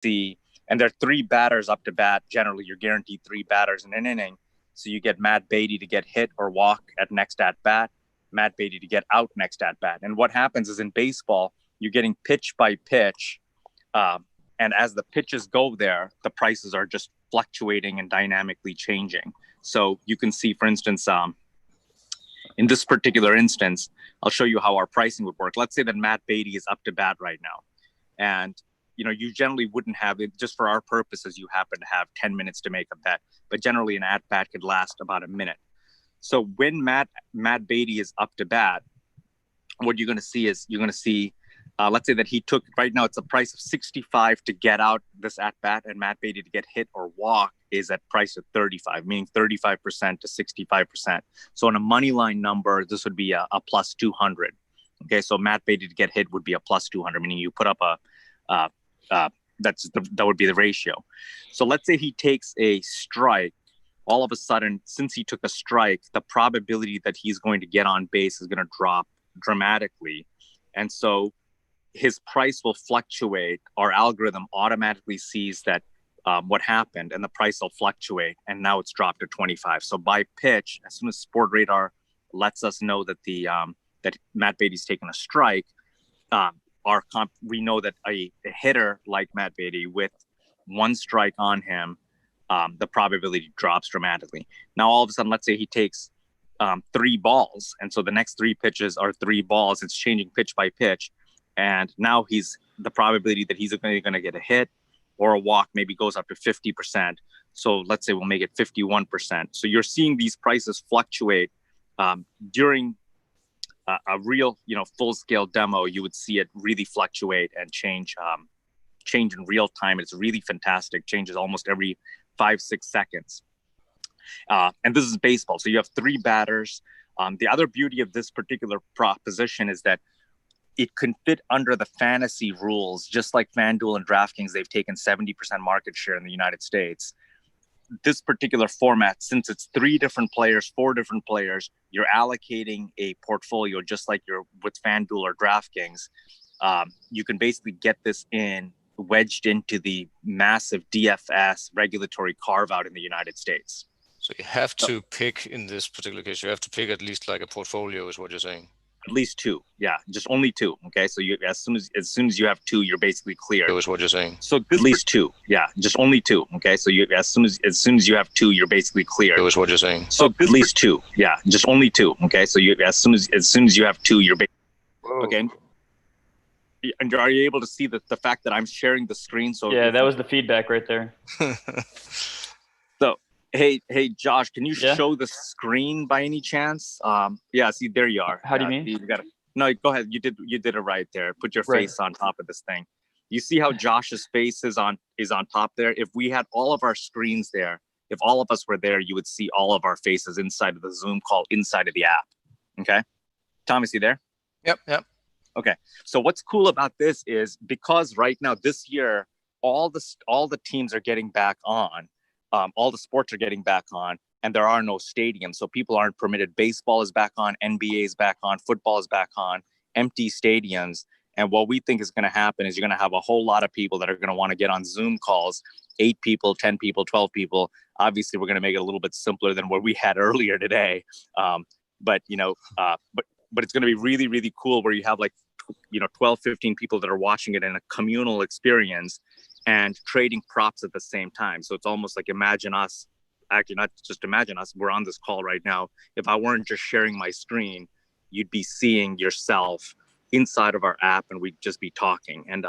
see, and there are three batters up to bat. Generally, you're guaranteed three batters in an inning. So you get Matt Beatty to get hit or walk at next at bat, Matt Beatty to get out next at bat. And what happens is in baseball, you're getting pitch by pitch. And as the pitches go there, the prices are just fluctuating and dynamically changing. So you can see, for instance, in this particular instance, I'll show you how our pricing would work. Let's say that Matt Beatty is up to bat right now. And you generally wouldn't have it, just for our purposes, you happen to have 10 minutes to make a bet. But generally an at-bat could last about a minute. So when Matt Beatty is up to bat, what you're going to see is let's say that he took, right now it's a price of 65 to get out this at-bat, and Matt Beatty to get hit or walk is at price of 35, meaning 35% to 65%. So on a money line number, this would be a plus 200. Okay, so Matt Beatty to get hit would be a plus 200, meaning you put up that would be the ratio. So let's say he takes a strike. All of a sudden, since he took a strike, the probability that he's going to get on base is going to drop dramatically. And so his price will fluctuate. Our algorithm automatically sees that what happened, and the price will fluctuate. And now it's dropped to 25. So by pitch, as soon as Sport Radar lets us know that that Matt Beatty's taken a strike, we know that a hitter like Matt Beatty with one strike on him, the probability drops dramatically. Now, all of a sudden, let's say he takes three balls. And so the next three pitches are three balls. It's changing pitch by pitch. And now the probability that he's going to get a hit or a walk maybe goes up to 50%. So let's say we'll make it 51%. So you're seeing these prices fluctuate during a real, full-scale demo. You would see it really fluctuate and change in real time. It's really fantastic. Changes almost every 5-6 seconds. And this is baseball. So you have three batters. The other beauty of this particular proposition is that it can fit under the fantasy rules, just like FanDuel and DraftKings. They've taken 70% market share in the United States. This particular format, since it's four different players, you're allocating a portfolio just like you're with FanDuel or DraftKings. You can basically get this wedged into the massive DFS regulatory carve out in the United States. So you have to pick, in this particular case, you have to pick at least like a portfolio, is what you're saying. At least two, yeah, just only two. Okay, so as soon as you have two, you're basically clear. Is what you're saying. So at least two, yeah, just only two. Okay, so as soon as you have two, you're basically clear. Is what you're saying. So at least two, yeah, just only two. Okay, so as soon as you have two, you're okay. And are you able to see the fact that I'm sharing the screen? So yeah, that was the feedback right there. So hey, Josh, can you show the screen by any chance? Yeah, see, there you are. How do you mean? No, go ahead. You did it right there. Put your face on top of this thing. You see how Josh's face is on top there? If we had all of our screens there, if all of us were there, you would see all of our faces inside of the Zoom call, inside of the app. Okay, Thomas, you there? Yep. Okay. So what's cool about this is because right now this year, all the teams are getting back on. All the sports are getting back on, and there are no stadiums. So people aren't permitted. Baseball is back on, NBA is back on, football is back on, empty stadiums. And what we think is going to happen is you're going to have a whole lot of people that are going to want to get on Zoom calls, 8 people, 10 people, 12 people. Obviously, we're going to make it a little bit simpler than what we had earlier today. But it's going to be really, really cool where you have 12, 15 people that are watching it in a communal experience and trading props at the same time. So it's almost like imagine us, actually not just imagine us, we're on this call right now. If I weren't just sharing my screen, you'd be seeing yourself inside of our app and we'd just be talking. And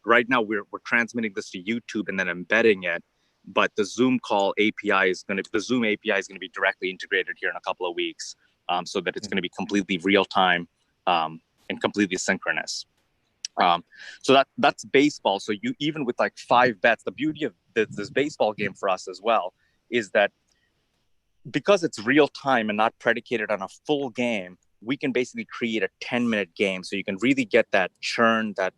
right now we're transmitting this to YouTube and then embedding it. But the Zoom API is going to be directly integrated here in a couple of weeks, so that it's going to be completely real time and completely synchronous. So that's baseball. So you, even with 5 bets, the beauty of this baseball game for us as well is that because it's real time and not predicated on a full game, we can basically create a 10-minute game. So you can really get that churn, that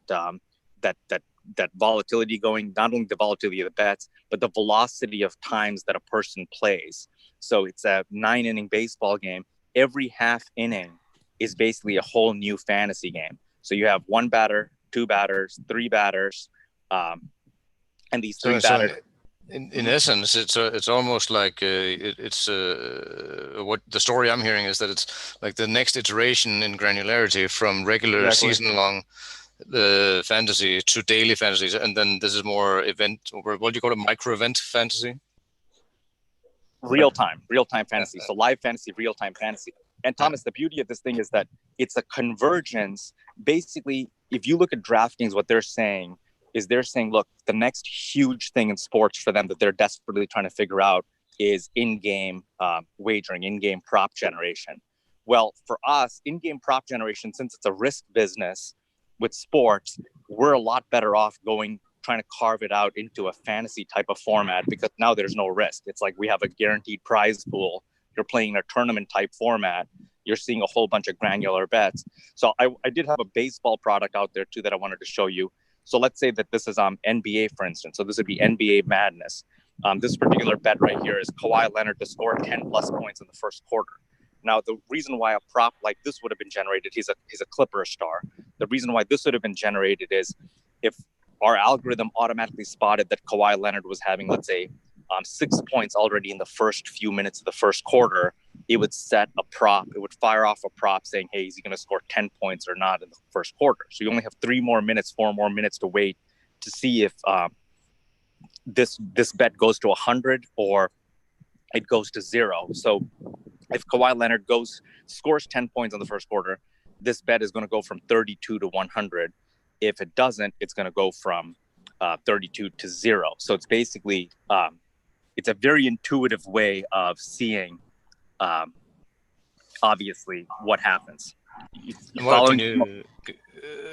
volatility going, not only the volatility of the bets, but the velocity of times that a person plays. So it's a 9-inning baseball game. Every half inning is basically a whole new fantasy game. So you have 1 batter, 2 batters, 3 batters, And these three So, so batters. in essence, it's almost like what the story I'm hearing is that it's like the next iteration in granularity from regular Exactly. season-long fantasy to daily fantasies, and then this is more event, or what do you call it, micro-event fantasy? Real-time fantasy. So live fantasy, real-time fantasy. And Thomas, the beauty of this thing is that it's a convergence. Basically, if you look at DraftKings, what they're saying, look, the next huge thing in sports for them that they're desperately trying to figure out is in-game wagering, in-game prop generation. Well, for us, in-game prop generation, since it's a risk business with sports, we're a lot better off trying to carve it out into a fantasy type of format, because now there's no risk. It's like we have a guaranteed prize pool. You're playing a tournament type format. You're seeing a whole bunch of granular bets. So I did have a baseball product out there too that I wanted to show you. So let's say that this is NBA, for instance. So this would be NBA Madness. This particular bet right here is Kawhi Leonard to score 10 plus points in the first quarter. Now, the reason why a prop like this would have been generated, he's a Clipper star. The reason why this would have been generated is if our algorithm automatically spotted that Kawhi Leonard was having, let's say, 6 points already in the first few minutes of the first quarter, it would set a prop. It would fire off a prop saying, hey, is he going to score 10 points or not in the first quarter? So you only have 4 more minutes to wait to see if this bet goes to 100 or it goes to 0. So if Kawhi Leonard scores 10 points in the first quarter, this bet is going to go from 32 to 100. If it doesn't, it's going to go from 32 to 0. So it's basically, it's a very intuitive way of seeing, obviously, what happens.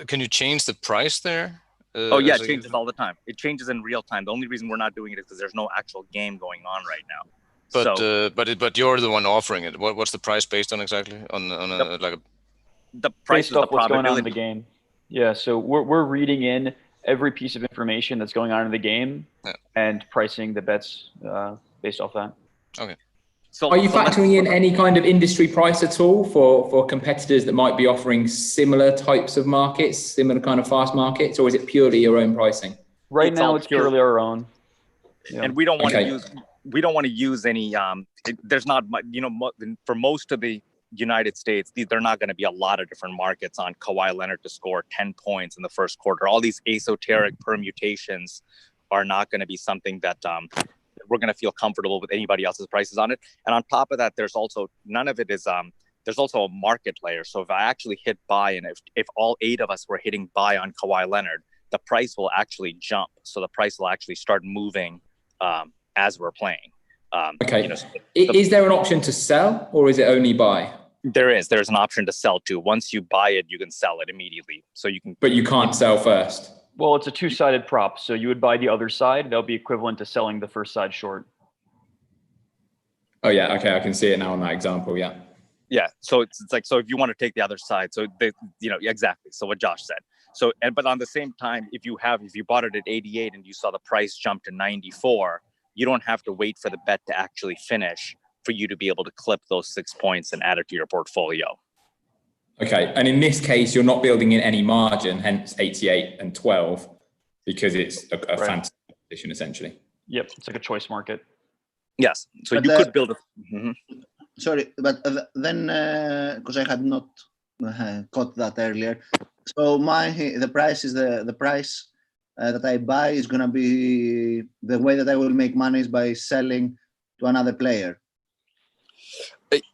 Can you change the price there? It changes all the time. It changes in real time. The only reason we're not doing it is because there's no actual game going on right now. But you're the one offering it. What's the price based on exactly? The price based off what's going on in the game. Yeah, so we're reading in every piece of information that's going on in the game and pricing the bets based off that. Okay. So are you factoring in any kind of industry price at all for competitors that might be offering similar types of markets, similar kind of fast markets, or is it purely your own pricing? Right now, it's purely our own. Yeah. And we don't want to use any. There's not, for most of the United States, they're not going to be a lot of different markets on Kawhi Leonard to score 10 points in the first quarter. All these esoteric permutations are not going to be something that we're going to feel comfortable with anybody else's prices on it. And on top of that, there's also none of it is there's also a market layer. So if I actually hit buy, and if all 8 of us were hitting buy on Kawhi Leonard, the price will actually jump. So the price will actually start moving as we're playing. Is there an option to sell, or is it only buy? There's an option to sell too. Once you buy it, you can sell it immediately. So you can, but you can't sell first. Well, it's a 2-sided prop. So you would buy the other side. That'll be equivalent to selling the first side short. Oh yeah. Okay. I can see it now on that example. Yeah. Yeah. So it's like, so if you want to take the other side, so exactly. So what Josh said. So, but on the same time, if you bought it at 88 and you saw the price jump to 94, you don't have to wait for the bet to actually finish for you to be able to clip those 6 points and add it to your portfolio. Okay. And in this case, you're not building in any margin, hence 88 and 12, because it's a fantasy position essentially. Yep. It's like a choice market. Yes. So but you could build a... Mm-hmm. Sorry, but then, because I had not caught that earlier. So the price is the price that I buy is going to be the way that I will make money is by selling to another player.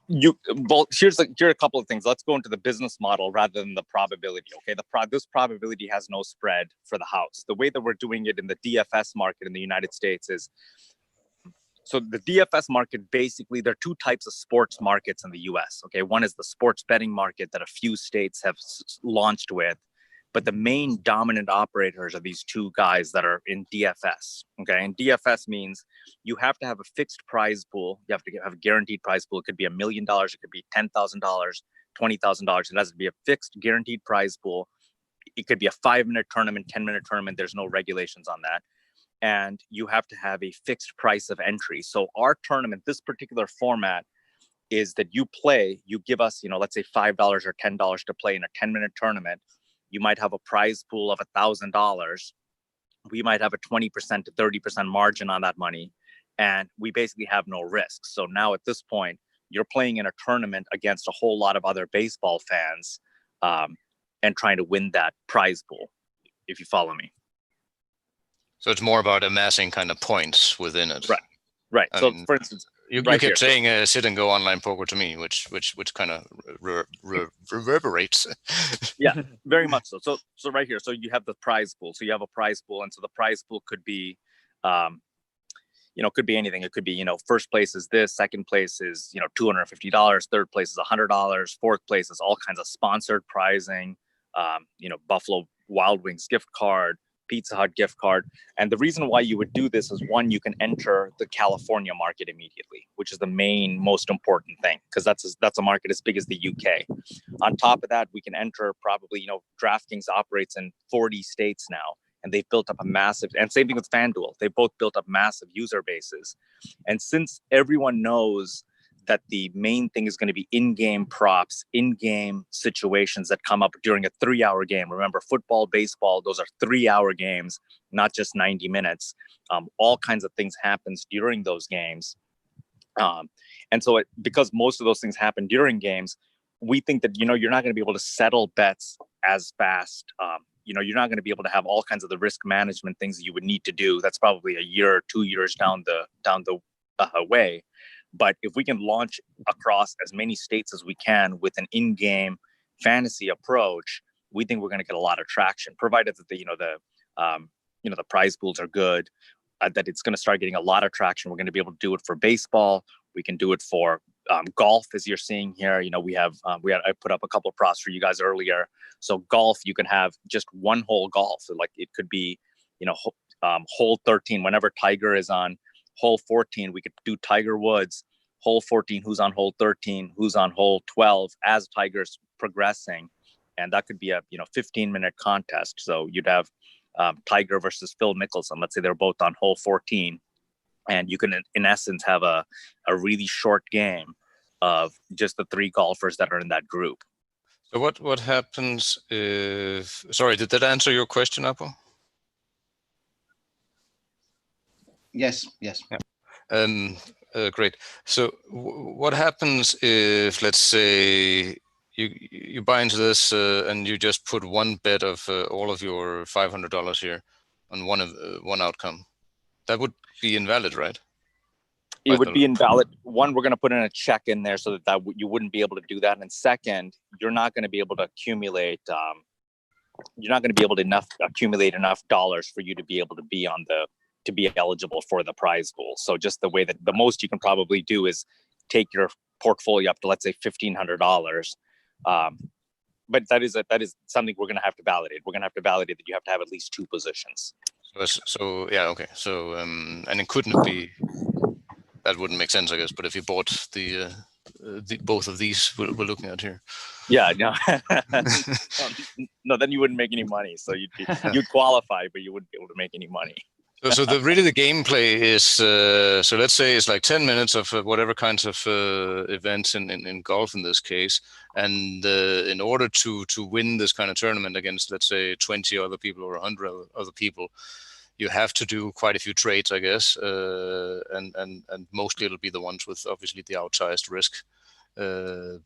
Here are a couple of things. Let's go into the business model rather than the probability. Okay, this probability has no spread for the house. The way that we're doing it in the DFS market in the United States is, so the DFS market, basically, there are 2 types of sports markets in the US. Okay, one is the sports betting market that a few states have launched with, but the main dominant operators are these 2 guys that are in DFS. Okay, and DFS means you have to have a fixed prize pool. You have to have a guaranteed prize pool. It could be $1 million. It could be $10,000, $20,000. It has to be a fixed guaranteed prize pool. It could be a 5-minute tournament, 10-minute tournament. There's no regulations on that. And you have to have a fixed price of entry. So our tournament, this particular format, is that you give us, let's say $5 or $10 to play in a 10-minute tournament. You might have a prize pool of $1,000, we might have a 20% to 30% margin on that money, and we basically have no risk. So now at this point, you're playing in a tournament against a whole lot of other baseball fans, and trying to win that prize pool, if you follow me. So it's more about amassing kind of points within it. Right. I So mean, for instance, you right kept here, saying sit and go online poker to me, which kind of reverberates. Yeah, very much so. So right here, so you have the prize pool. So you have a prize pool, and so the prize pool could be, could be anything. It could be, first place is this, second place is, $250, third place is $100, fourth place is all kinds of sponsored prizing, Buffalo Wild Wings gift card, Pizza Hut gift card. And the reason why you would do this is, one, you can enter the California market immediately, which is the most important thing, because that's a market as big as the UK. On top of that, we can enter probably, DraftKings operates in 40 states now, and they've built up a massive, and same thing with FanDuel, they both built up massive user bases. And since everyone knows that the main thing is going to be in-game props, in-game situations that come up during a 3-hour game. Remember, football, baseball, those are 3-hour games, not just 90 minutes. All kinds of things happens during those games. And so because most of those things happen during games, we think that, you're not going to be able to settle bets as fast. You're not going to be able to have all kinds of the risk management things that you would need to do. That's probably a year or 2 years down the way. But if we can launch across as many states as we can with an in-game fantasy approach, we think we're going to get a lot of traction, provided that the prize pools are good, that it's going to start getting a lot of traction. We're going to be able to do it for baseball. We can do it for golf, as you're seeing here. I put up a couple of props for you guys earlier. So golf, you can have just one hole golf. So like it could be, hole 13, whenever Tiger is on hole 14, we could do Tiger Woods, hole 14, who's on hole 13, who's on hole 12 as Tiger's progressing. And that could be a 15-minute contest. So you'd have Tiger versus Phil Mickelson. Let's say they're both on hole 14. And you can, in essence, have a really short game of just the 3 golfers that are in that group. So what happens if... Sorry, did that answer your question, Apo? Yes. Yeah. Great. So what happens if, let's say, you buy into this and you just put one bet of all of your $500 here on one outcome? That would be invalid, right? It would be invalid. One, we're going to put in a check in there so that you wouldn't be able to do that. And second, you're not going to be able to accumulate. You're not going to be able to accumulate enough dollars for you to be able to be to be eligible for the prize pool. So just the way that the most you can probably do is take your portfolio up to, let's say, $1,500. But that is something we're going to have to validate. We're going to have to validate that you have to have at least 2 positions. So yeah, okay. So and it couldn't be. That wouldn't make sense, I guess. But if you bought the both of these we're looking at here, yeah, no, no, then you wouldn't make any money. So you'd qualify, but you wouldn't be able to make any money. So the gameplay is so let's say it's like 10 minutes of whatever kinds of events in golf in this case, and in order to win this kind of tournament against, let's say, 20 other people or 100 other people, you have to do quite a few trades, I guess, and mostly it'll be the ones with obviously the outsized risk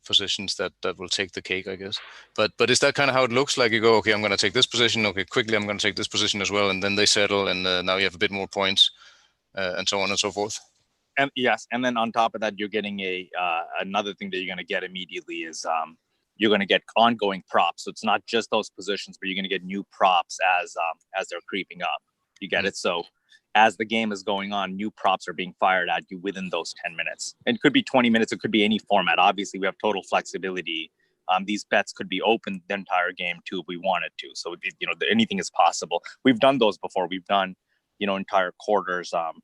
positions that will take the cake, I guess. But is that kind of how it looks? Like you go, okay, I'm going to take this position. Okay, quickly, I'm going to take this position as well, and then they settle, and now you have a bit more points, and so on and so forth. And yes, and then on top of that, you're getting another thing that you're going to get immediately is you're going to get ongoing props. So it's not just those positions, but you're going to get new props as they're creeping up. You get it? So as the game is going on, new props are being fired at you within those 10 minutes. It could be 20 minutes. It could be any format. Obviously, we have total flexibility. These bets could be open the entire game too if we wanted to. So, anything is possible. We've done those before. We've done, entire quarters of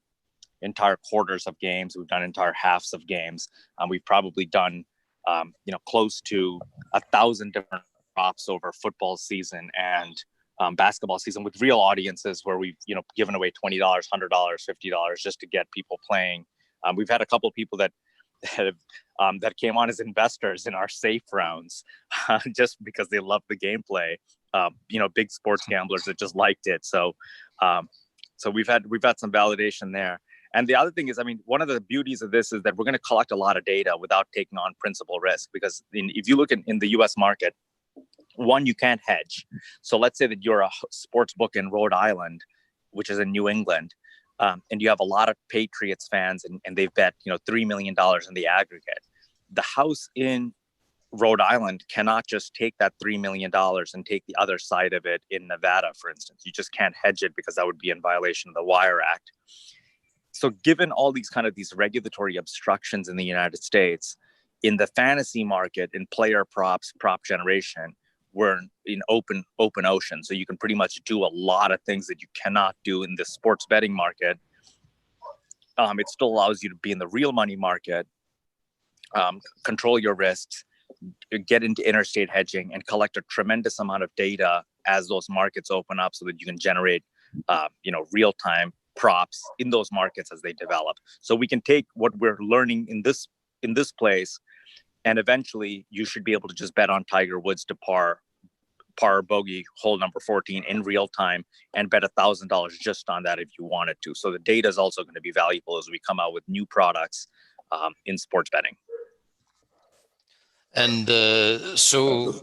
games. We've done entire halves of games. We've probably done, close to 1,000 different props over football season and basketball season with real audiences where we've given away $20, $100, $50 just to get people playing. We've had a couple of people that came on as investors in our safe rounds just because they love the gameplay. big sports gamblers that just liked it. So we've had some validation there. And the other thing is, I mean, one of the beauties of this is that we're going to collect a lot of data without taking on principal risk, because if you look in the US market, one, you can't hedge. So let's say that you're a sports book in Rhode Island, which is in New England, and you have a lot of Patriots fans, and they've bet $3 million in the aggregate. The house in Rhode Island cannot just take that $3 million and take the other side of it in Nevada, for instance. You just can't hedge it because that would be in violation of the Wire Act. So given all these regulatory obstructions in the United States, in the fantasy market, in player props, prop generation, we're in open ocean. So you can pretty much do a lot of things that you cannot do in the sports betting market. It still allows you to be in the real money market, control your risks, get into interstate hedging, and collect a tremendous amount of data as those markets open up, so that you can generate, real-time props in those markets as they develop. So we can take what we're learning in this place, and eventually you should be able to just bet on Tiger Woods to par bogey hole number 14 in real time and bet $1,000 just on that if you wanted to. So the data is also going to be valuable as we come out with new products in sports betting. And so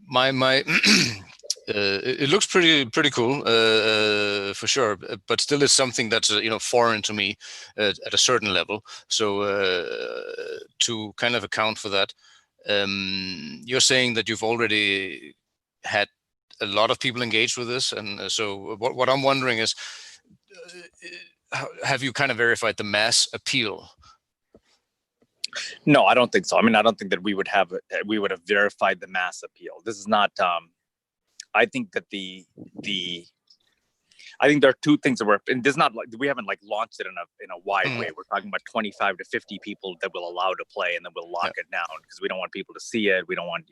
my it looks pretty cool for sure, but still it's something that's foreign to me at a certain level. So to kind of account for that, you're saying that you've already had a lot of people engaged with this, and so what I'm wondering is, have you kind of verified the mass appeal? No, I don't think so. I mean, I don't think that we would have verified the mass appeal. This is not. I think that I think there are two things that and there's not we haven't launched it in a wide way. We're talking about 25 to 50 people that we'll allow to play, and then we'll lock it down because we don't want people to see it. We don't want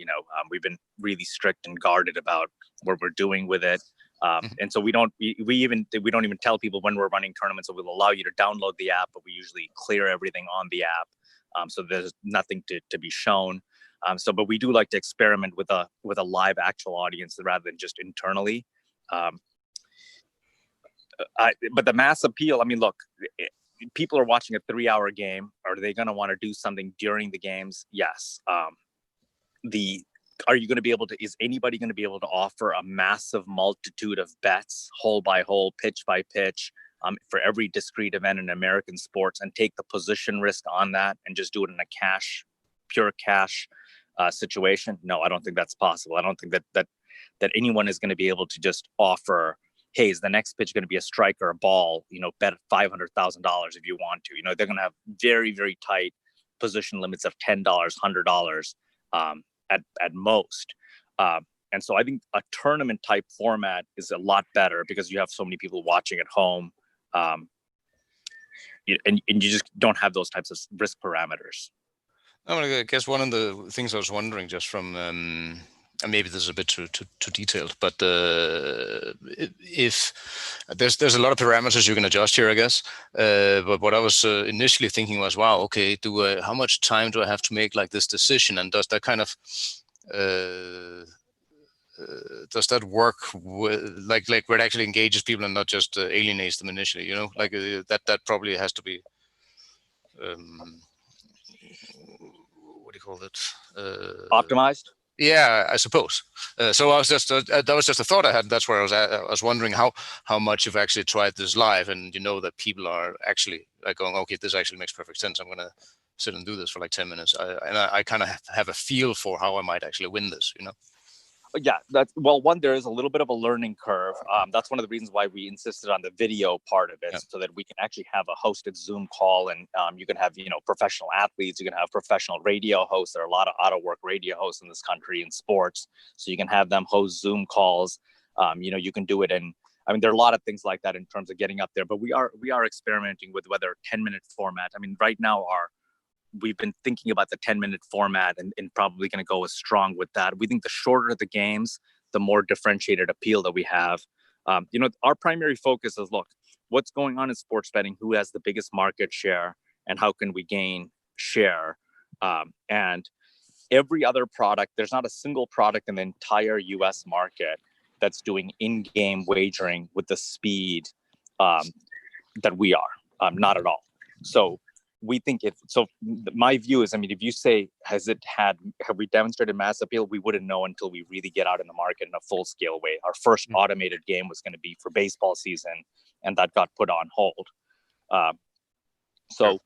we've been really strict and guarded about what we're doing with it. And so we don't even tell people when we're running tournaments. So we'll allow you to download the app, but we usually clear everything on the app. So there's nothing to be shown. But we do like to experiment with a live actual audience rather than just internally. But the mass appeal, I mean, look, people are watching a 3-hour game. Are they going to want to do something during the games? Yes. Are you going to be able to, is anybody going to be able to offer a massive multitude of bets, hole by hole, pitch by pitch, for every discrete event in American sports, and take the position risk on that and just do it in a pure cash situation? No, I don't think that's possible. I don't think that anyone is going to be able to just offer, hey, is the next pitch going to be a strike or a ball? Bet $500,000 if you want to. They're going to have very, very tight position limits of $10, $100 at most. And so I think a tournament type format is a lot better because you have so many people watching at home. And you just don't have those types of risk parameters. I guess one of the things I was wondering, just from and maybe this is a bit too detailed, but if there's a lot of parameters you can adjust here, I guess. But what I was initially thinking was, wow, okay, how much time do I have to make this decision, and does that kind of does that work with, where it actually engages people and not just alienates them initially? That probably has to be what do you call it? Optimized. Yeah, I suppose. So I was just that was just a thought I had. That's where I was at. I was wondering how much you've actually tried this live, and that people are actually going, okay, this actually makes perfect sense. I'm going to sit and do this for 10 minutes. I kind of have a feel for how I might actually win this. Yeah, one, there is a little bit of a learning curve. That's one of the reasons why we insisted on the video part of it, so that we can actually have a hosted Zoom call, and you can have professional athletes, you can have professional radio hosts. There are a lot of out-of-work radio hosts in this country in sports, so you can have them host Zoom calls. You can do it, and I mean there are a lot of things like that in terms of getting up there. But we are experimenting with whether 10-minute format. I mean, right now we've been thinking about the 10-minute format and probably going to go as strong with that. We think the shorter the games, the more differentiated appeal that we have. Our primary focus is, look, what's going on in sports betting, who has the biggest market share, and how can we gain share? And every other product, there's not a single product in the entire US market that's doing in-game wagering with the speed that we are. Not at all. So we think my view is, I mean, if you say, have we demonstrated mass appeal? We wouldn't know until we really get out in the market in a full scale way. Our first automated game was going to be for baseball season, and that got put on hold. So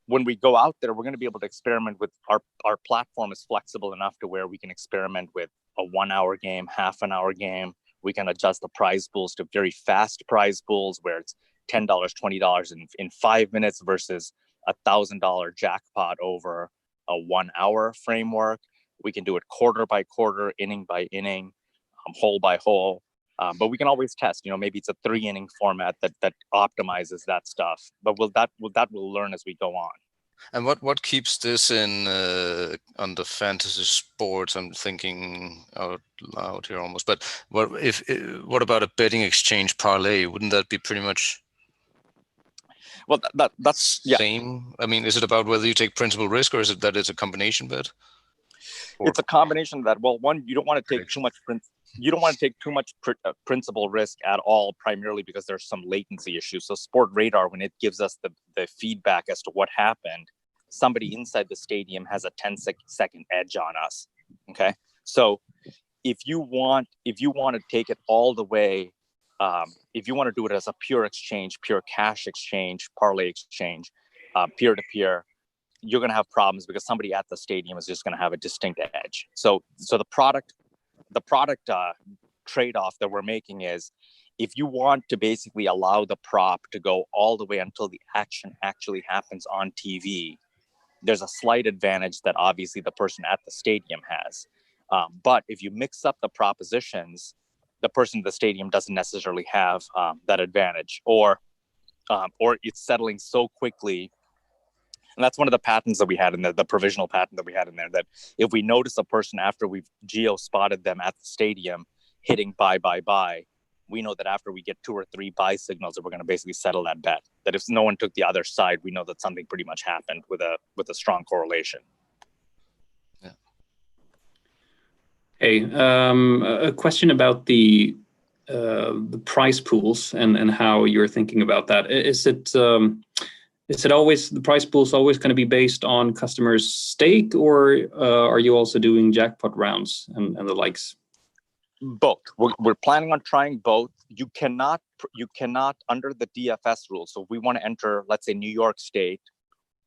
when we go out there, we're going to be able to experiment with our platform is flexible enough to where we can experiment with a 1 hour game, half an hour game. We can adjust the prize pools to very fast prize pools where it's $10, $20 in 5 minutes versus $1,000 jackpot over a 1 hour framework. We can do it quarter by quarter, inning by inning, hole by hole. But we can always test, maybe it's a 3-inning format that optimizes that stuff. But we'll learn as we go on. And what keeps this in under fantasy sports? I'm thinking out loud here almost. But what about a betting exchange parlay? Wouldn't that be pretty much? Well, that's same. I mean, is it about whether you take principal risk, or is it that it's a combination bet? It's a combination of that. Well, one, you don't want to take too much principal risk at all, primarily because there's some latency issues. So Sport Radar, when it gives us the feedback as to what happened, somebody inside the stadium has a 10-second edge on us. Okay, so if you want to take it all the way, if you want to do it as a pure exchange, pure cash exchange, parlay exchange, peer to peer, you're going to have problems because somebody at the stadium is just going to have a distinct edge. So the product trade-off that we're making is, if you want to basically allow the prop to go all the way until the action actually happens on TV, there's a slight advantage that obviously the person at the stadium has. But if you mix up the propositions, the person at the stadium doesn't necessarily have that advantage, or it's settling so quickly. And that's one of the patents that we had in there, the provisional patent that we had in there, that if we notice a person after we've geo-spotted them at the stadium hitting buy, we know that after we get 2 or 3 buy signals, that we're going to basically settle that bet. That if no one took the other side, we know that something pretty much happened with a strong correlation. Yeah. Hey, a question about the prize pools and how you're thinking about that. Is it always, the prize pool is always going to be based on customers' stake, or are you also doing jackpot rounds and the likes? Both. We're planning on trying both. You cannot under the DFS rules. So if we want to enter, let's say, New York State,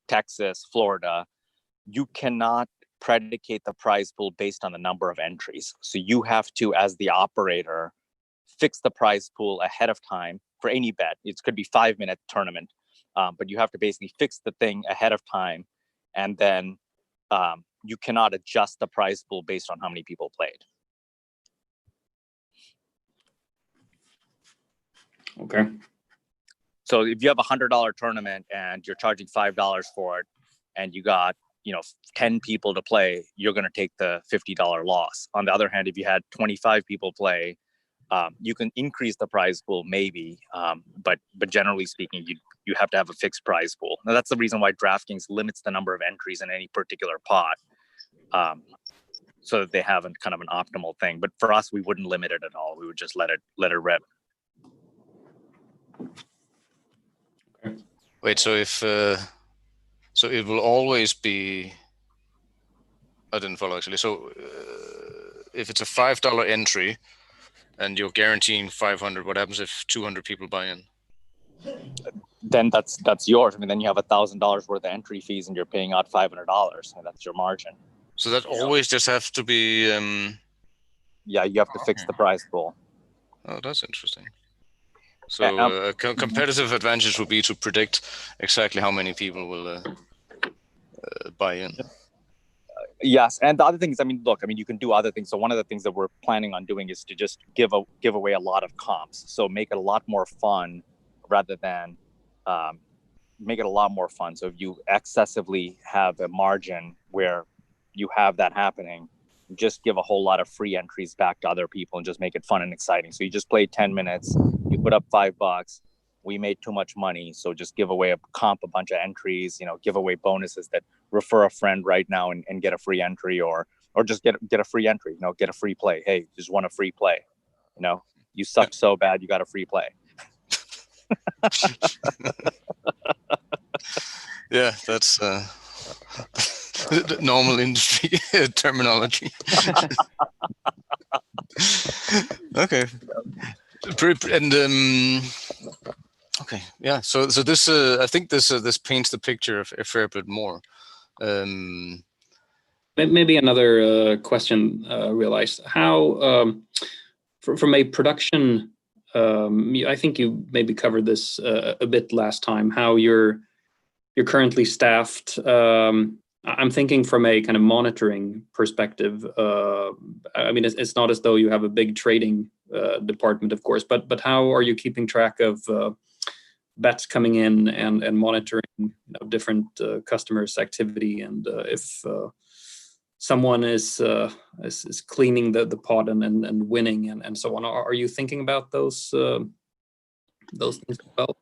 Texas, Florida, you cannot predicate the prize pool based on the number of entries. So you have to, as the operator, fix the prize pool ahead of time for any bet. It could be 5-minute tournament. But you have to basically fix the thing ahead of time, and then you cannot adjust the prize pool based on how many people played. Okay. So if you have $100 tournament and you're charging $5 for it, and you got 10 people to play, you're going to take the $50 loss. On the other hand, if you had 25 people play, you can increase the prize pool maybe, but generally speaking, you have to have a fixed prize pool. Now that's the reason why DraftKings limits the number of entries in any particular pot, so that they have kind of an optimal thing. But for us, we wouldn't limit it at all. We would just let it rip. Okay. Wait, so if so it will always be. I didn't follow actually. So if it's a $5 entry, and you're guaranteeing 500, what happens if 200 people buy in? Then that's yours. I mean, then you have $1,000 worth of entry fees, and you're paying out $500, and that's your margin. So that always just have to be. Yeah, you have to fix the prize pool. Oh, that's interesting. So competitive advantage would be to predict exactly how many people will buy in. Yes, and the other thing is, you can do other things. So one of the things that we're planning on doing is to just give away a lot of comps. So make it a lot more fun, rather than make it a lot more fun. So if you excessively have a margin where you have that happening, just give a whole lot of free entries back to other people and just make it fun and exciting. So you just play 10 minutes, you put up $5. We made too much money, so just give away a bunch of entries, give away bonuses that refer a friend right now and get a free entry, or just get a free entry, you know, get a free play. Hey, just want a free play. You know, you suck so bad, you got a free play. Yeah, that's normal industry terminology. Okay. And okay, yeah. So this I think this paints the picture a fair bit more. Maybe another question realized how from a production. I think you maybe covered this a bit last time. How you're currently staffed. I'm thinking from a kind of monitoring perspective. I mean, it's not as though you have a big trading department, of course, but how are you keeping track of bets coming in and monitoring, you know, different customers' activity, and if someone is cleaning the pot and winning and so on? Are you thinking about those things as well?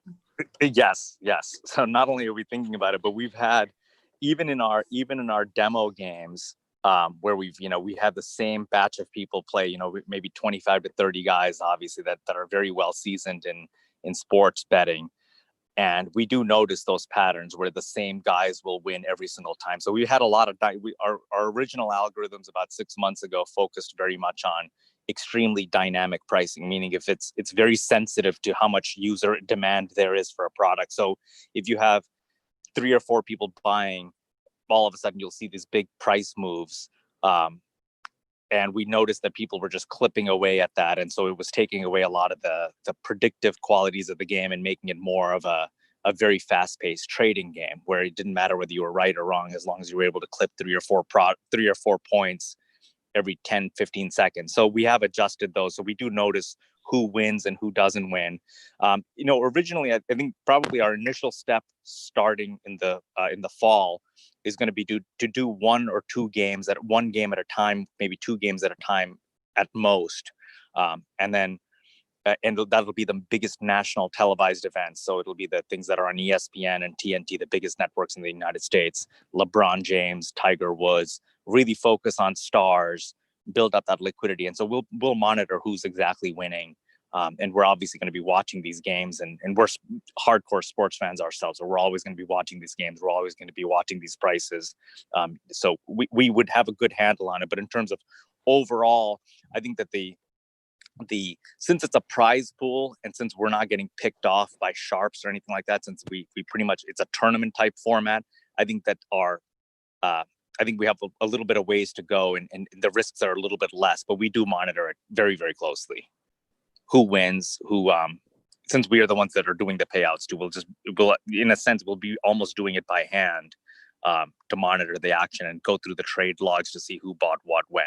Yes. So not only are we thinking about it, but we've had even in our demo games where we have the same batch of people play, you know, maybe 25 to 30 guys, obviously that are very well seasoned in sports betting. And we do notice those patterns where the same guys will win every single time. So we had a lot of our original algorithms about 6 months ago focused very much on extremely dynamic pricing, meaning if it's very sensitive to how much user demand there is for a product. So if you have 3 or 4 people buying, all of a sudden you'll see these big price moves. And we noticed that people were just clipping away at that. And so it was taking away a lot of the predictive qualities of the game and making it more of a very fast-paced trading game where it didn't matter whether you were right or wrong, as long as you were able to clip 3 or 4 points every 10, 15 seconds. So we have adjusted those. So we do notice who wins and who doesn't win. You know, originally, I think probably our initial step starting in the fall is going to be to do 1 or 2 games one game at a time, maybe 2 games at a time at most. And then and that'll be the biggest national televised events. So it'll be the things that are on ESPN and TNT, the biggest networks in the United States. LeBron James, Tiger Woods, really focus on stars, build up that liquidity. And so we'll monitor who's exactly winning. And we're obviously going to be watching these games, and we're hardcore sports fans ourselves. So we're always going to be watching these games. We're always going to be watching these prices. So we would have a good handle on it. But in terms of overall, I think that since it's a prize pool, and since we're not getting picked off by sharps or anything like that, since we pretty much, it's a tournament type format, I think that I think we have a little bit of ways to go, and the risks are a little bit less, but we do monitor it very, very closely. Who wins, since we are the ones that are doing the payouts too, we'll in a sense, we'll be almost doing it by hand to monitor the action and go through the trade logs to see who bought what when.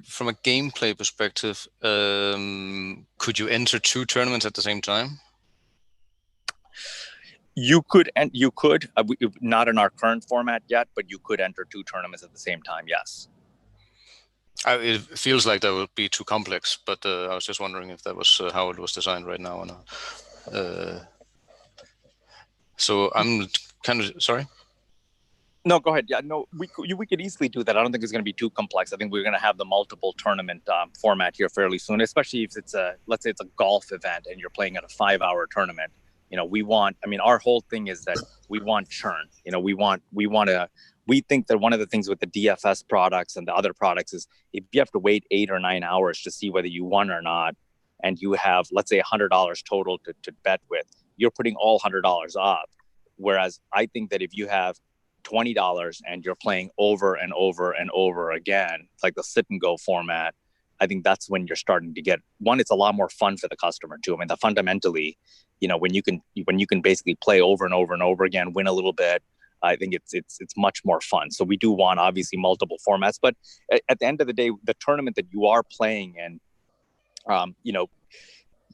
From a gameplay perspective, could you enter 2 tournaments at the same time? You could, not in our current format yet, but you could enter 2 tournaments at the same time. Yes. It feels like that would be too complex, but I was just wondering if that was how it was designed right now. So I'm kind of sorry. No, go ahead. Yeah, no, we could easily do that. I don't think it's going to be too complex. I think we're going to have the multiple tournament format here fairly soon, especially if let's say it's a golf event and you're playing at a 5-hour tournament. You know, our whole thing is that we want churn. You know, we think that one of the things with the DFS products and the other products is if you have to wait 8 or 9 hours to see whether you won or not, and you have, let's say, $100 total to bet with, you're putting all $100 up. Whereas I think that if you have $20 and you're playing over and over and over again, like the sit and go format, I think that's when you're starting to get it's a lot more fun for the customer too. I mean, fundamentally, you know, when you can basically play over and over and over again, win a little bit, I think it's much more fun. So we do want obviously multiple formats, but at the end of the day, the tournament that you are playing in, you know,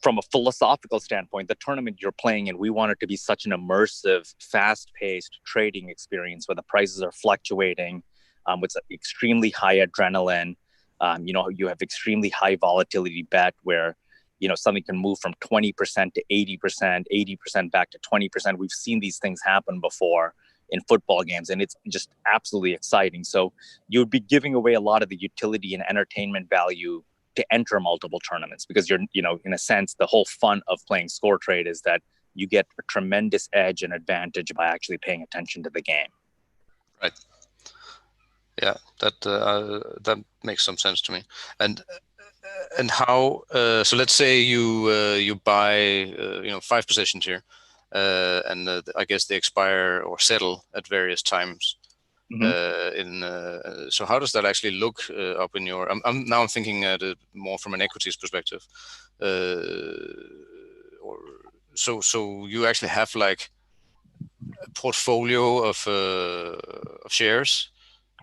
from a philosophical standpoint, the tournament you're playing in, we want it to be such an immersive, fast-paced trading experience where the prices are fluctuating, with extremely high adrenaline. You know, you have extremely high volatility bet where, something can move from 20% to 80%, 80% back to 20%. We've seen these things happen before in football games, and it's just absolutely exciting. So you'd be giving away a lot of the utility and entertainment value to enter multiple tournaments, because you're, in a sense, the whole fun of playing ScoreTrade is that you get a tremendous edge and advantage by actually paying attention to the game. Right. Yeah, that makes some sense to me. And how? So let's say you buy 5 positions here, and I guess they expire or settle at various times. Mm-hmm. So how does that actually look up in your? I'm thinking at it more from an equities perspective. So you actually have like a portfolio of shares.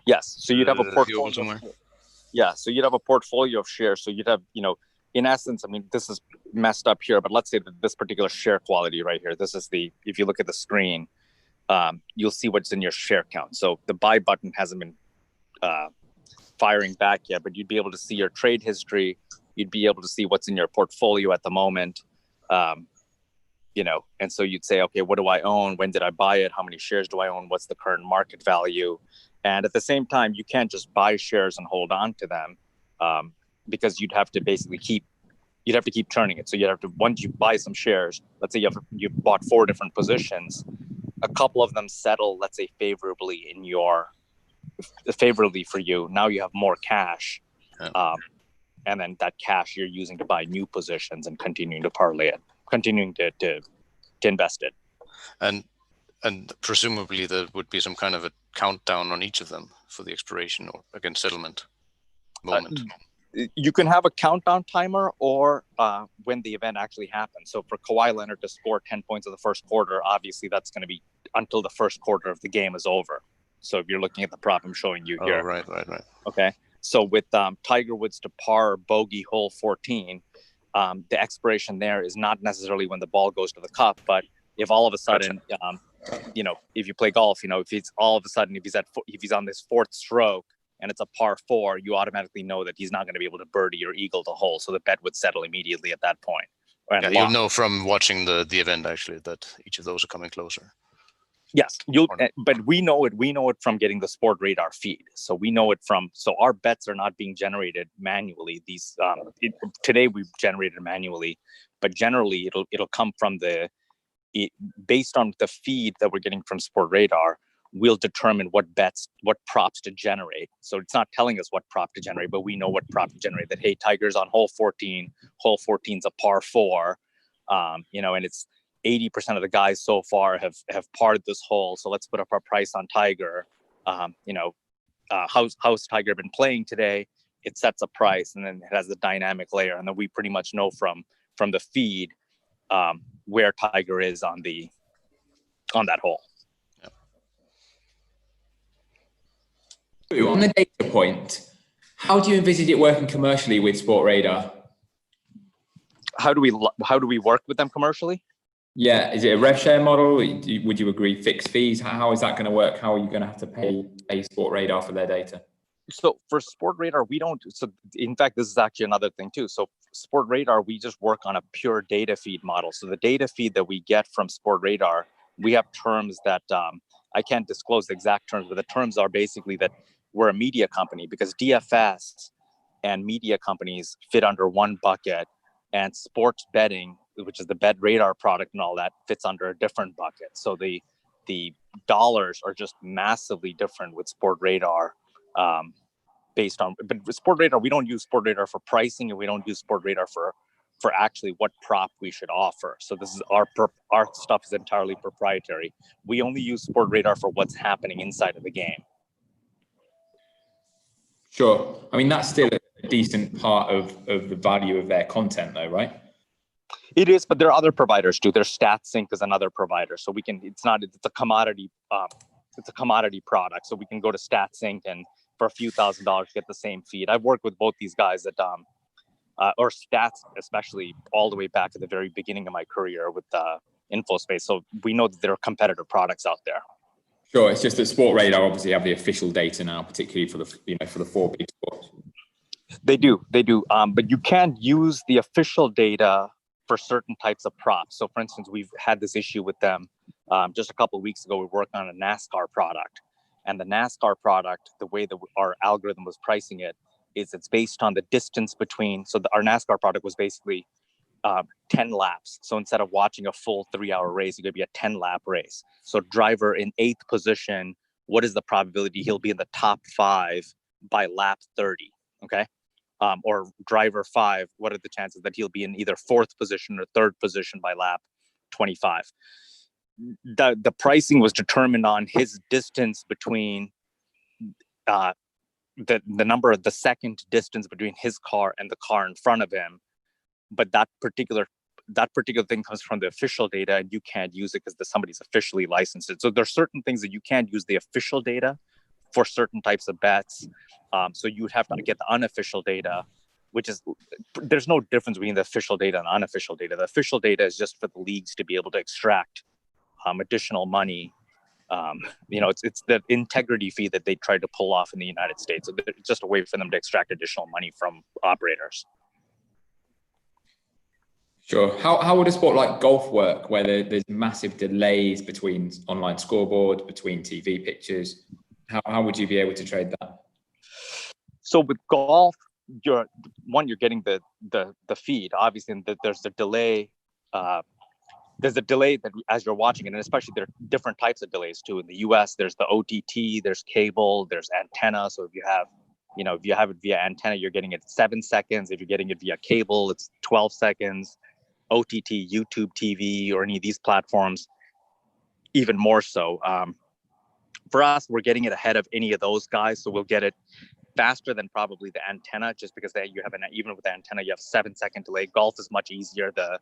Yes. So you'd have a portfolio. Yeah. So you'd have a portfolio of shares. So you'd have, in essence, I mean, this is messed up here, but let's say that this particular share quality right here, this is if you look at the screen, you'll see what's in your share count. So the buy button hasn't been firing back yet, but you'd be able to see your trade history. You'd be able to see what's in your portfolio at the moment. And so you'd say, okay, what do I own? When did I buy it? How many shares do I own? What's the current market value? And at the same time, you can't just buy shares and hold on to them, because you'd have to basically keep turning it. So you'd have to, once you buy some shares, let's say you bought 4 different positions, a couple of them settle, let's say favorably for you. Now you have more cash. And then that cash you're using to buy new positions and continuing to parlay it, continuing to invest it. And presumably there would be some kind of a countdown on each of them for the expiration or against settlement moment. You can have a countdown timer, or when the event actually happens. So for Kawhi Leonard to score 10 points in the first quarter, obviously that's going to be until the first quarter of the game is over. So if you're looking at the prop I'm showing you here. Oh, right. Okay. So with Tiger Woods to par bogey hole 14, the expiration there is not necessarily when the ball goes to the cup, but if all of a sudden, if you play golf, if it's all of a sudden, if he's on this 4th stroke and it's a par 4, you automatically know that he's not going to be able to birdie or eagle the hole. So the bet would settle immediately at that point. Yeah, you'll know from watching the event actually that each of those are coming closer. Yes, but we know it from getting the Sport Radar feed. So we know it so our bets are not being generated manually. These today we've generated manually, but generally it'll come from based on the feed that we're getting from Sport Radar. We'll determine what props to generate. So it's not telling us what prop to generate, but we know what prop to generate. That, hey, Tiger's on hole 14. Hole 14's a par 4, and it's 80% of the guys so far have parred this hole. So let's put up our price on Tiger. How's Tiger been playing today? It sets a price, and then it has the dynamic layer, and then we pretty much know from the feed where Tiger is on that hole. On the data point, how do you envisage it working commercially with Sport Radar? How do we work with them commercially? Yeah, is it a rev share model? Would you agree fixed fees? How is that going to work? How are you going to have to pay Sport Radar for their data? So for Sport Radar, we don't. So in fact, this is actually another thing too. So Sport Radar, we just work on a pure data feed model. So the data feed that we get from Sport Radar, we have terms that I can't disclose the exact terms, but the terms are basically that we're a media company, because DFS and media companies fit under one bucket, and sports betting, which is the Bet Radar product and all that, fits under a different bucket. So the dollars are just massively different with Sport Radar, but with Sport Radar, we don't use Sport Radar for pricing, and we don't use Sport Radar for actually what prop we should offer. So this is our stuff is entirely proprietary. We only use Sport Radar for what's happening inside of the game. Sure. I mean, that's still a decent part of the value of their content though, right? It is, but there are other providers too. There's StatSync is another provider. So it's a commodity product. So we can go to StatSync and for a few $1,000s get the same feed. I've worked with both these guys at or Stats, especially all the way back at the very beginning of my career with InfoSpace. So we know that there are competitive products out there. Sure. It's just that Sport Radar obviously have the official data now, particularly for the 4 big sports. They do. But you can't use the official data for certain types of props. So, for instance, we've had this issue with them just a couple of weeks ago. We worked on a NASCAR product, and the NASCAR product, the way that our algorithm was pricing it, is it's based on the distance between. So, our NASCAR product was basically 10 laps. So instead of watching a full 3-hour race, it's going to be a 10-lap race. So driver in 8th position, what is the probability he'll be in the top 5 by lap 30? Okay. Or driver 5, what are the chances that he'll be in either 4th position or 3rd position by lap 25? The pricing was determined on his distance between the number of the second distance between his car and the car in front of him. But that particular thing comes from the official data, and you can't use it because somebody's officially licensed it. So there's certain things that you can't use the official data for certain types of bets. So you would have to get the unofficial data, which is, there's no difference between the official data and unofficial data. The official data is just for the leagues to be able to extract additional money. It's the integrity fee that they tried to pull off in the United States. So it's just a way for them to extract additional money from operators. Sure. How would a sport like golf work, where there's massive delays between online scoreboards, between TV pictures? How would you be able to trade that? So with golf, you're getting the feed, obviously, and there's a delay. There's a delay that as you're watching it, and especially there are different types of delays too. In the US, there's the OTT, there's cable, there's antenna. So if you have it via antenna, you're getting it 7 seconds. If you're getting it via cable, it's 12 seconds. OTT, YouTube TV, or any of these platforms, even more so. For us, we're getting it ahead of any of those guys, so we'll get it faster than probably the antenna, just because you have even with the antenna, you have 7-second delay. Golf is much easier. The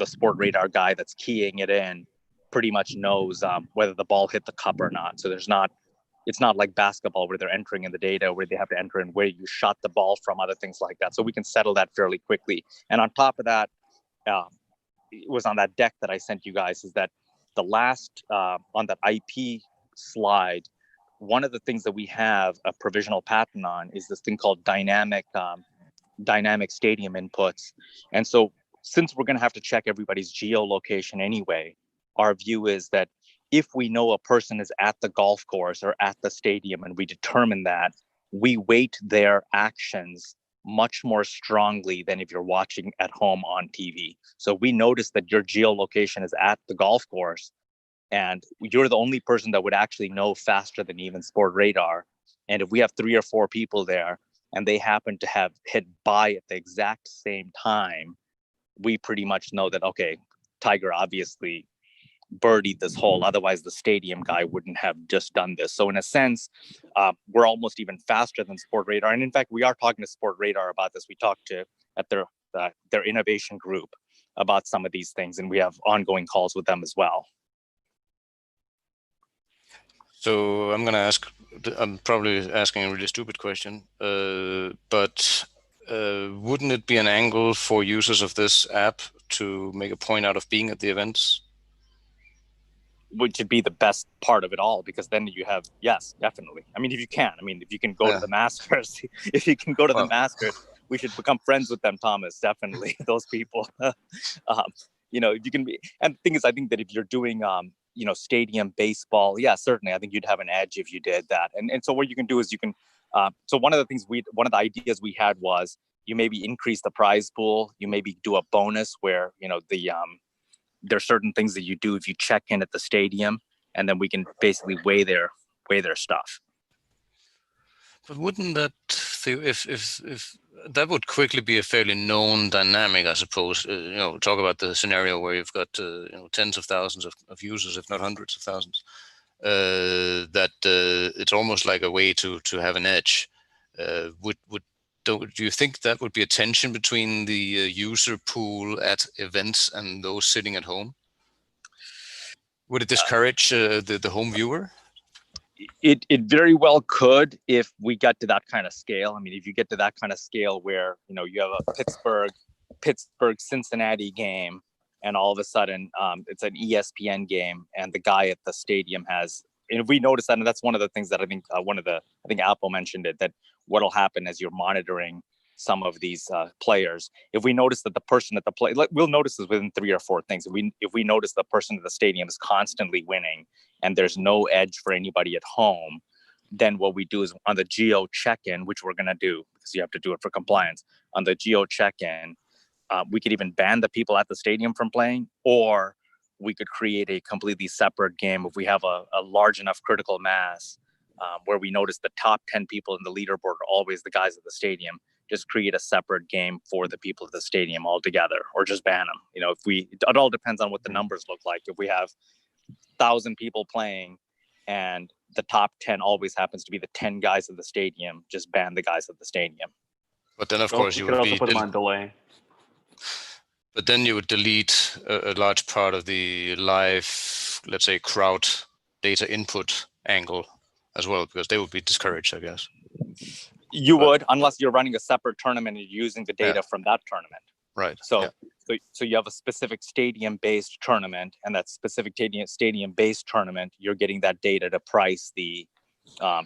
Sport Radar guy that's keying it in pretty much knows whether the ball hit the cup or not. So it's not like basketball where they're entering in the data, where they have to enter in where you shot the ball from, other things like that. So we can settle that fairly quickly. And on top of that, it was on that deck that I sent you guys, is that the last on that IP slide, one of the things that we have a provisional patent on is this thing called dynamic stadium inputs. And so since we're going to have to check everybody's geolocation anyway, our view is that if we know a person is at the golf course or at the stadium and we determine that, we weight their actions much more strongly than if you're watching at home on TV. So we notice that your geolocation is at the golf course, and you're the only person that would actually know faster than even Sport Radar. And if we have 3 or 4 people there and they happen to have hit buy at the exact same time, we pretty much know that, okay, Tiger obviously birdied this hole. Otherwise, the stadium guy wouldn't have just done this. So in a sense, we're almost even faster than Sport Radar. And in fact, we are talking to Sport Radar about this. We talked to at their innovation group about some of these things, and we have ongoing calls with them as well. So I'm probably asking a really stupid question, but wouldn't it be an angle for users of this app to make a point out of being at the events? Which would be the best part of it all, because then you have, yes, definitely. I meif you can go to the Masters, the Masters, we should become friends with them, Thomas, definitely, those people. If you can be, and the thing is, I think that if you're doing, stadium baseball, yeah, certainly, I think you'd have an edge if you did that. And so what you can do is so one of the ideas we had was you maybe increase the prize pool, you maybe do a bonus where, there are certain things that you do if you check in at the stadium, and then we can basically weigh their stuff. But wouldn't that, if that would quickly be a fairly known dynamic, I suppose. Talk about the scenario where you've got tens of thousands of users, if not hundreds of thousands. That it's almost like a way to have an edge. Do you think that would be a tension between the user pool at events and those sitting at home? Would it discourage the home viewer? It very well could, if we get to that kind of scale. If you get to that kind of scale where you have a Pittsburgh Cincinnati game, and all of a sudden it's an ESPN game, and the guy at the stadium has if we notice that, and that's one of the things that I think Apple mentioned it, that what'll happen as you're monitoring some of these players, if we notice that the person at the play, we'll notice this within 3 or 4 things. If we notice the person at the stadium is constantly winning and there's no edge for anybody at home, then what we do is on the geo check-in, which we're going to do because you have to do it for compliance. On the geo check-in, we could even ban the people at the stadium from playing, or we could create a completely separate game if we have a large enough critical mass where we notice the top 10 people in the leaderboard are always the guys at the stadium. Just create a separate game for the people at the stadium altogether, or just ban them. You know, it all depends on what the numbers look like. If we have 1,000 people playing and the top 10 always happens to be the 10 guys at the stadium, just ban the guys at the stadium. But then, of course, you could also put them on delay. But then you would delete a large part of the live, let's say, crowd data input angle as well, because they would be discouraged, I guess. You would, unless you're running a separate tournament and you're using the data from that tournament. Right. So you have a specific stadium-based tournament, and that specific stadium-based tournament, you're getting that data to price the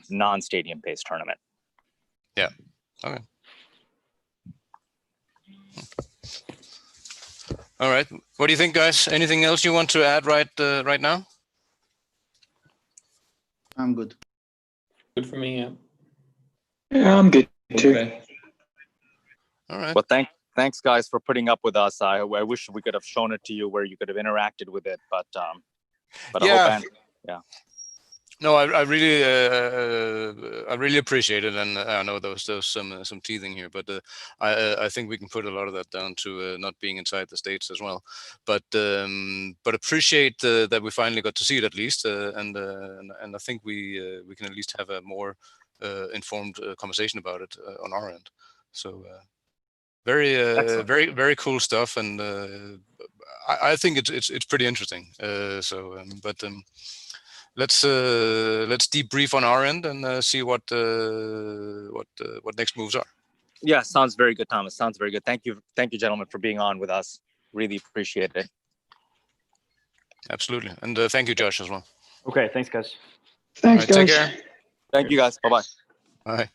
non-stadium-based tournament. Yeah. Okay. All right. What do you think, guys? Anything else you want to add right now? I'm good. Good for me, yeah. Yeah, I'm good too. All right. Well, thanks guys for putting up with us. I wish we could have shown it to you where you could have interacted with it, but yeah. I hope No, I really appreciate it, and I know there was some teething here, but I think we can put a lot of that down to not being inside the States as well. But appreciate that we finally got to see it at least, and I think we can at least have a more informed conversation about it on our end. So very cool stuff, and I think it's pretty interesting. Let's debrief on our end and see what next moves are. Yeah, sounds very good, Thomas. Sounds very good. Thank you, gentlemen, for being on with us. Really appreciate it. Absolutely, and thank you, Josh, as well. Okay, thanks, guys. Thanks, All right, guys. take care. Thank you, guys. Bye-bye. Bye.